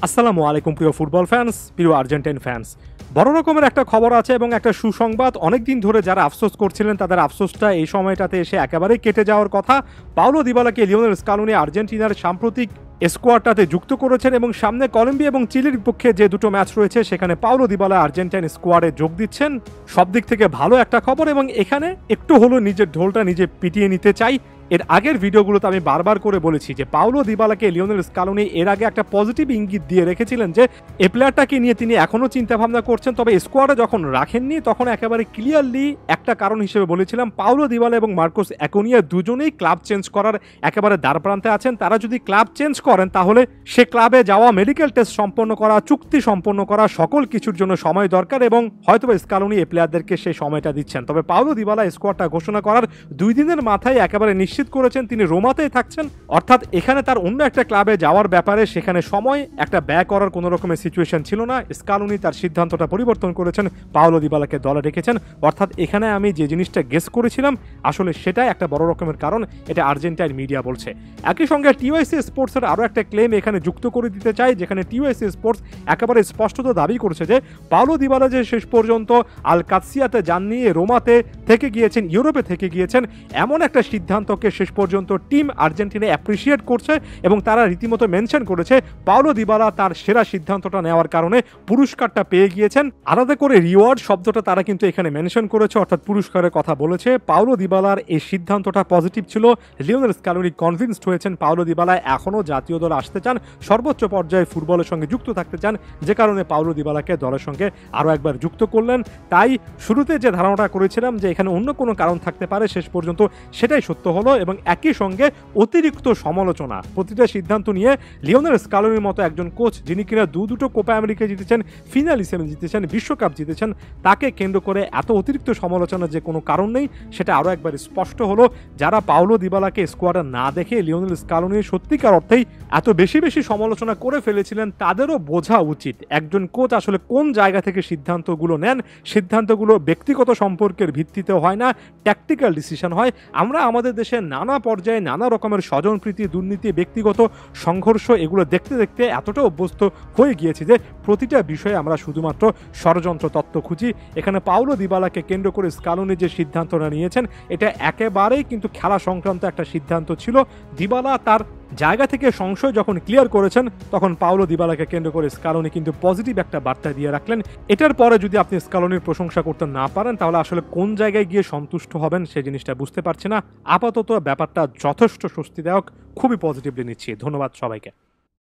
আসসালামু আলাইকুম প্রিয় ফুটবল ফ্যান্স, প্রিয় আর্জেন্টাইন ফ্যান্স। বড় রকমের একটা খবর আছে এবং একটা সুসংবাদ। অনেকদিন ধরে যারা আফসোস করছিলেন তাদের আফসোসটা এই সময়টাতে এসে একেবারেই কেটে যাওয়ার কথা। পাওলো দিবালাকে লিওনেল স্কালোনি আর্জেন্টিনার সাম্প্রতিক স্কোয়াডটাতে যুক্ত করেছেন এবং সামনে কলম্বিয়া এবং চিলির বিপক্ষে যে দুটো ম্যাচ রয়েছে সেখানে পাওলো দিবালা আর্জেন্টাইন স্কোয়াডে যোগ দিচ্ছেন। সব দিক থেকে ভালো একটা খবর এবং এখানে একটু হলো নিজের ঢোলটা নিজে পিটিয়ে নিতে চাই। এর আগের ভিডিওগুলোতে আমি বারবার করে বলেছি যে পাওলো দিবালাকে লিওনেল স্কালোনি এর আগে একটা পজিটিভ ইঙ্গিত দিয়ে রেখেছিলেন যে এই প্লেয়ারটাকে নিয়ে তিনি এখনও চিন্তাভাবনা করছেন, তবে স্কোয়াডে যখন রাখেননি তখন একেবারে ক্লিয়ারলি একটা কারণ হিসেবে বলেছিলাম পাওলো দিবালা এবং মার্কোস অ্যাকুনিয়া দুজনেই ক্লাব চেঞ্জ করার একেবারে দ্বারপ্রান্তে আছেন। তারা যদি ক্লাব চেঞ্জ করেন তাহলে সে ক্লাবে যাওয়া, মেডিকেল টেস্ট সম্পন্ন করা, চুক্তি সম্পন্ন করা, সকল কিছুর জন্য সময় দরকার এবং হয়তো স্কালোনি এই প্লেয়ারদেরকে সেই সময়টা দিচ্ছেন। তবে পাওলো দিবালা স্কোয়াডটা ঘোষণা করার 2 দিনের মাথায় একেবারে নিশ্চিত করেছেন তিনি রোমাতেই থাকছেন, অর্থাৎ এখানে তার অন্য একটা ক্লাবে যাওয়ার ব্যাপারে সেখানে সময় একটা ব্যয় করার কোনো রকমের সিচুয়েশন ছিল না। স্কালোনি তার সিদ্ধান্তটা পরিবর্তন করেছেন, পাওলো দিবালাকে দলে রেখেছেন। অর্থাৎ এখানে আমি যে জিনিসটা গেস করেছিলাম আসলে সেটাই একটা বড় রকমের কারণ, এটা আর্জেন্টাইন মিডিয়া বলছে। একই সঙ্গে টিওআইসি স্পোর্টসের আরও একটা ক্লেম এখানে যুক্ত করে দিতে চাই, যেখানে টিওআইসি স্পোর্টস একেবারে স্পষ্টত দাবি করেছে যে পাওলো দিবালা যে শেষ পর্যন্ত আল কাদসিয়াতে যাননি, রোমাতে থেকে গিয়েছেন, ইউরোপে থেকে গিয়েছেন, এমন একটা সিদ্ধান্তকে শেষ পর্যন্ত টিম আর্জেন্টিনা অ্যাপ্রিসিয়েট করছে এবং তারা রীতিমতো মেনশন করেছে পাওলো দিবালা তার সেরা সিদ্ধান্তটা নেওয়ার কারণে পুরস্কারটা পেয়ে গিয়েছেন। আলাদা করে রিওয়ার্ড শব্দটা তারা কিন্তু এখানে মেনশন করেছে, অর্থাৎ পুরস্কারের কথা বলেছে। পাওলো দিবালার এই সিদ্ধান্তটা পজিটিভ ছিল। লিওনেল স্কালোনি কনভিন্সড হয়েছেন পাওলো দিবালা এখনও জাতীয় দলে আসতে চান, সর্বোচ্চ পর্যায়ে ফুটবলের সঙ্গে যুক্ত থাকতে চান, যে কারণে পাওলো দিবালাকে দলের সঙ্গে আরও একবার যুক্ত করলেন। তাই শুরুতে যে ধারণাটা করেছিলাম যে এখানে অন্য কোনো কারণ থাকতে পারে, শেষ পর্যন্ত সেটাই সত্য হলো। এবং একই সঙ্গে অতিরিক্ত সমালোচনা, প্রতিটা সিদ্ধান্ত নিয়ে লিওনেল স্কালোনির মতো একজন কোচ যিনি কিনা দুটো কোপা আমেরিকা জিতেছেন, ফিনালিসেমে জিতেছেন, বিশ্বকাপ জিতেছেন, তাকে কেন্দ্র করে এত অতিরিক্ত সমালোচনার যে কোনো কারণ নেই, সেটা আরও একবার স্পষ্ট হলো। যারা পাওলো দিবালাকে স্কোয়াডে না দেখে লিওনেল স্কালোনির সত্যিকার অর্থেই এত বেশি সমালোচনা করে ফেলেছিলেন, তাদেরও বোঝা উচিত একজন কোচ আসলে কোন জায়গা থেকে সিদ্ধান্তগুলো নেন। সিদ্ধান্তগুলো ব্যক্তিগত সম্পর্কের ভিত্তিতে হয় না, ট্যাকটিক্যাল ডিসিশন হয়। আমরা আমাদের দেশে নানা পর্যায়ে নানা রকমের স্বজনপ্রীতি, দুর্নীতি, ব্যক্তিগত সংঘর্ষ এগুলো দেখতে দেখতে এতটা অভ্যস্ত হয়ে গিয়েছি যে প্রতিটা বিষয়ে আমরা শুধুমাত্র ষড়যন্ত্র তত্ত্ব খুঁজি। এখানে পাওলো দিবালাকে কেন্দ্র করে স্কালোনি যে সিদ্ধান্তটা নিয়েছেন এটা একেবারেই কিন্তু খেলা সংক্রান্ত একটা সিদ্ধান্ত ছিল। দিবালা তার জায়গা থেকে সংশয় যখন ক্লিয়ার করেছেন তখন পাওলো দিবালাকে কেন্দ্র করে স্কালোনি কিন্তু পজিটিভ একটা বার্তা দিয়ে রাখলেন। এটার পরে যদি আপনি স্কালোনির প্রশংসা করতে না পারেন তাহলে আসলে কোন জায়গায় গিয়ে সন্তুষ্ট হবেন সেই জিনিসটা বুঝতে পারছি না। আপাতত ব্যাপারটা যথেষ্ট স্বস্তিদায়ক, খুবই পজিটিভলি নিচ্ছি। ধন্যবাদ সবাইকে।